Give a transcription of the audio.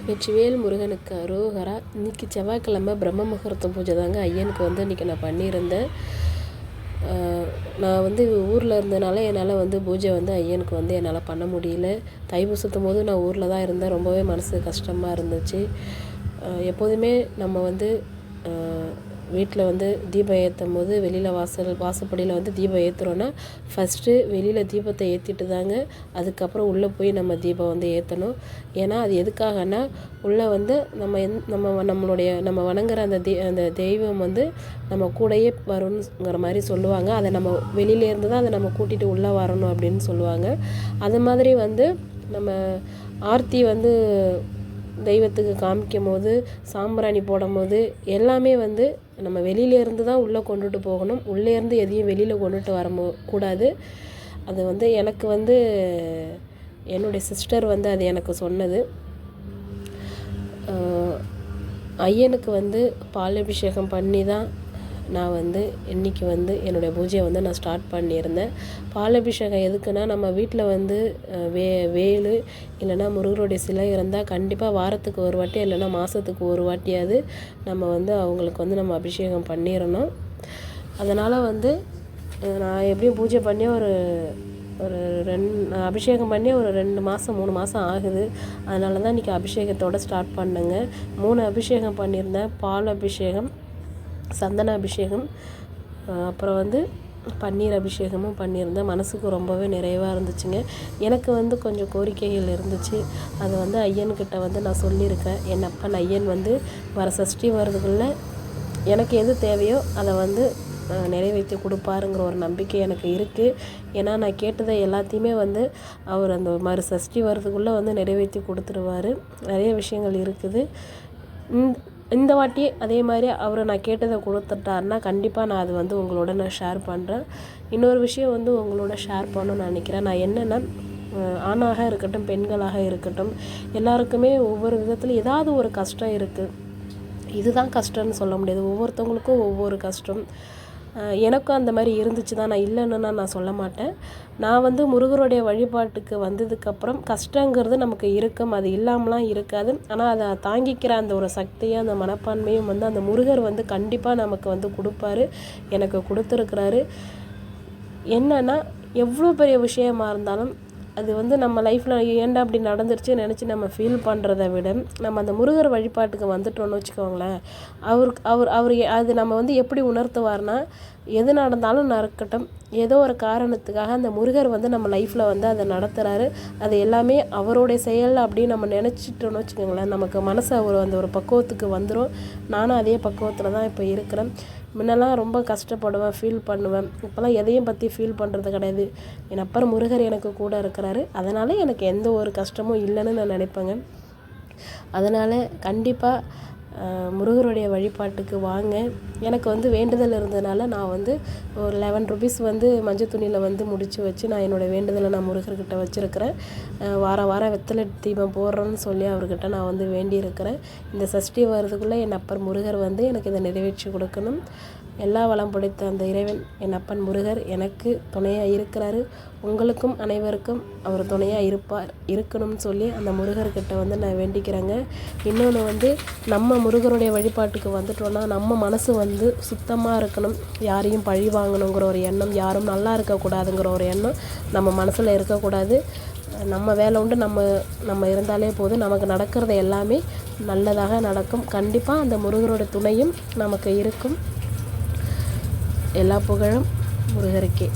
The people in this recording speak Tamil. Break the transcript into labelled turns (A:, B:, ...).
A: வெற்றிவேல் முருகனுக்கு அரோகரா. இன்றைக்கி செவ்வாய்க்கிழமை பிரம்ம முகூர்த்த பூஜை தாங்க ஐயனுக்கு இன்றைக்கி நான் பண்ணியிருந்தேன். நான் ஊரில் இருந்தனால என்னால் பூஜை ஐயனுக்கு என்னால் பண்ண முடியல. தைப்பூசத்தும் போது நான் ஊரில் தான் இருந்தேன். ரொம்பவே மனசு கஷ்டமாக இருந்துச்சு. எப்போதுமே நம்ம வீட்டில் தீபம் ஏற்றும் போது வெளியில் வாசப்படியில் தீபம் ஏற்றுறோன்னா ஃபஸ்ட்டு வெளியில் தீபத்தை ஏற்றிட்டு தாங்க அதுக்கப்புறம் உள்ளே போய் நம்ம தீபம் ஏற்றணும். ஏன்னா அது எதுக்காகனா உள்ளே நம்ம வணங்குற அந்த தெய்வம் நம்ம கூடயே வருங்கிற மாதிரி சொல்லுவாங்க. அதை நம்ம வெளியிலேருந்து தான் அதை நம்ம கூட்டிகிட்டு உள்ளே வரணும் அப்படின்னு சொல்லுவாங்க. அது மாதிரி நம்ம ஆர்த்தி தெய்வத்துக்கு காமிக்கும் போது சாம்பிராணி போடும் போது எல்லாமே நம்ம வெளியிலேருந்து தான் உள்ளே கொண்டுட்டு போகணும். உள்ளேருந்து எதையும் வெளியில் கொண்டுட்டு கூடாது. அது எனக்கு என்னுடைய சிஸ்டர் அது எனக்கு சொன்னது. ஐயனுக்கு பால் அபிஷேகம் பண்ணி தான் நான் இன்றைக்கி என்னுடைய பூஜையை நான் ஸ்டார்ட் பண்ணியிருந்தேன். பால் அபிஷேகம் எதுக்குன்னா நம்ம வீட்டில் வேலு இல்லைன்னா முருகருடைய சிலை இருந்தால் கண்டிப்பாக வாரத்துக்கு ஒரு வாட்டி இல்லைன்னா மாதத்துக்கு ஒரு வாட்டியாவது நம்ம அவங்களுக்கு நம்ம அபிஷேகம் பண்ணிடணும். அதனால் நான் எப்படியும் பூஜை பண்ணி ஒரு அபிஷேகம் பண்ணி ஒரு 2 மாதம் 3 மாதம் ஆகுது. அதனால தான் இன்றைக்கி அபிஷேகத்தோடு ஸ்டார்ட் பண்ணேங்க. 3 அபிஷேகம் பண்ணியிருந்தேன். பால் அபிஷேகம், சந்தன அபிஷேகம், அப்புறம் பன்னீர் அபிஷேகமும் பண்ணியிருந்தேன். மனசுக்கு ரொம்பவே நிறைவாக இருந்துச்சுங்க. எனக்கு கொஞ்சம் கோரிக்கைகள் இருந்துச்சு. அது ஐயன்கிட்ட நான் சொல்லியிருக்கேன். என் அப்பன் ஐயன் வர சஷ்டி வரதுக்குள்ளே எனக்கு எது தேவையோ அதை நிறைவேற்றி கொடுப்பாருங்கிற ஒரு நம்பிக்கை எனக்கு இருக்குது. ஏன்னா நான் கேட்டதை எல்லாத்தையுமே அவர் அந்த மறு சஷ்டி வரதுக்குள்ளே நிறைவேற்றி கொடுத்துருவார். நிறைய விஷயங்கள் இருக்குது. இந்த வாட்டி அதே மாதிரி அவர் நான் கேட்டதை கொடுத்துட்டாருன்னா கண்டிப்பாக நான் அது உங்களோட நான் ஷேர் பண்ணுறேன். இன்னொரு விஷயம் உங்களோட ஷேர் பண்ணணும்னு நினைக்கிறேன். நான் என்னென்னா ஆணாக இருக்கட்டும் பெண்களாக இருக்கட்டும் எல்லாருக்குமே ஒவ்வொரு விதத்தில் ஏதாவது ஒரு கஷ்டம் இருக்குது. இதுதான் கஷ்டம்னு சொல்ல முடியாது. ஒவ்வொருத்தவங்களுக்கும் ஒவ்வொரு கஷ்டம். எனக்கும் அந்த மாதிரி இருந்துச்சு தான். நான் இல்லைன்னு நான் சொல்ல மாட்டேன். நான் முருகருடைய வழிபாட்டுக்கு வந்ததுக்கப்புறம் கஷ்டங்கிறது நமக்கு இருக்கும். அது இல்லாமலாம் இருக்காது. ஆனால் அதை தாங்கிக்கிற அந்த ஒரு சக்தியும் அந்த மனப்பான்மையும் அந்த முருகர் கண்டிப்பாக நமக்கு கொடுப்பாரு. எனக்கு கொடுத்துருக்குறாரு. என்னன்னா எவ்வளோ பெரிய விஷயமா இருந்தாலும் அது நம்ம லைஃப்பில் ஏன்டா அப்படி நடந்துருச்சு நினச்சி நம்ம ஃபீல் பண்ணுறத விட நம்ம அந்த முருகர் வழிபாட்டுக்கு வந்துட்டோன்னு வச்சுக்கோங்களேன். அவர் அது நம்ம எப்படி உணர்த்துவார்னா எது நடந்தாலும் நடக்கட்டும், ஏதோ ஒரு காரணத்துக்காக அந்த முருகர் நம்ம லைஃப்பில் அதை நடத்துகிறாரு. அது எல்லாமே அவருடைய செயல் அப்படின்னு நம்ம நினச்சிட்டோன்னு வச்சுக்கோங்களேன். நமக்கு மனசு அந்த ஒரு பக்குவத்துக்கு வந்துடும். நானும் அதே பக்குவத்தில் தான் இப்போ இருக்கிறேன். முன்னெல்லாம் ரொம்ப கஷ்டப்படுவேன், ஃபீல் பண்ணுவேன். இப்போலாம் எதையும் பற்றி ஃபீல் பண்ணுறது கிடையாது. என் அப்புறம் முருகர் எனக்கு கூட இருக்கிறாரு. அதனால் எனக்கு எந்த ஒரு கஷ்டமும் இல்லைன்னு நான் நினைப்பேங்க. அதனால் கண்டிப்பாக முருகருடைய வழிபாட்டுக்கு வாங்க. எனக்கு வேண்டுதல் இருந்ததுனால நான் ஒரு 11 ருபீஸ் மஞ்சள் துணியில் முடித்து வச்சு நான் என்னோடய வேண்டுதலை நான் முருகர்கிட்ட வச்சுருக்கிறேன். வாரம் வெத்தலை தீபம் போடுறோன்னு சொல்லி அவர்கிட்ட நான் வேண்டியிருக்கிறேன். இந்த சஷ்டி வரதுக்குள்ளே என் அப்பர் முருகர் எனக்கு இதை நிறைவேற்றி கொடுக்கணும். எல்லா வளம் படைத்த அந்த இறைவன் என் அப்பன் முருகர் எனக்கு துணையாக இருக்கிறாரு. உங்களுக்கும் அனைவருக்கும் அவர் துணையாக இருக்கணும்னு சொல்லி அந்த முருகர்கிட்ட நான் வேண்டிக்கிறேங்க. இன்னொன்று நம்ம முருகருடைய வழிபாட்டுக்கு வந்துட்டோன்னா நம்ம மனசு சுத்தமாக இருக்கணும். யாரையும் பழி வாங்கணுங்கிற ஒரு எண்ணம், யாரும் நல்லா இருக்கக்கூடாதுங்கிற ஒரு எண்ணம் நம்ம மனசில் இருக்கக்கூடாது. நம்ம வேலை உண்டு, நம்ம இருந்தாலே போதும். நமக்கு நடக்கிறது எல்லாமே நல்லதாக நடக்கும். கண்டிப்பாக அந்த முருகரோட துணையும் நமக்கு இருக்கும். எல்லா புகழும் முருகருக்கே.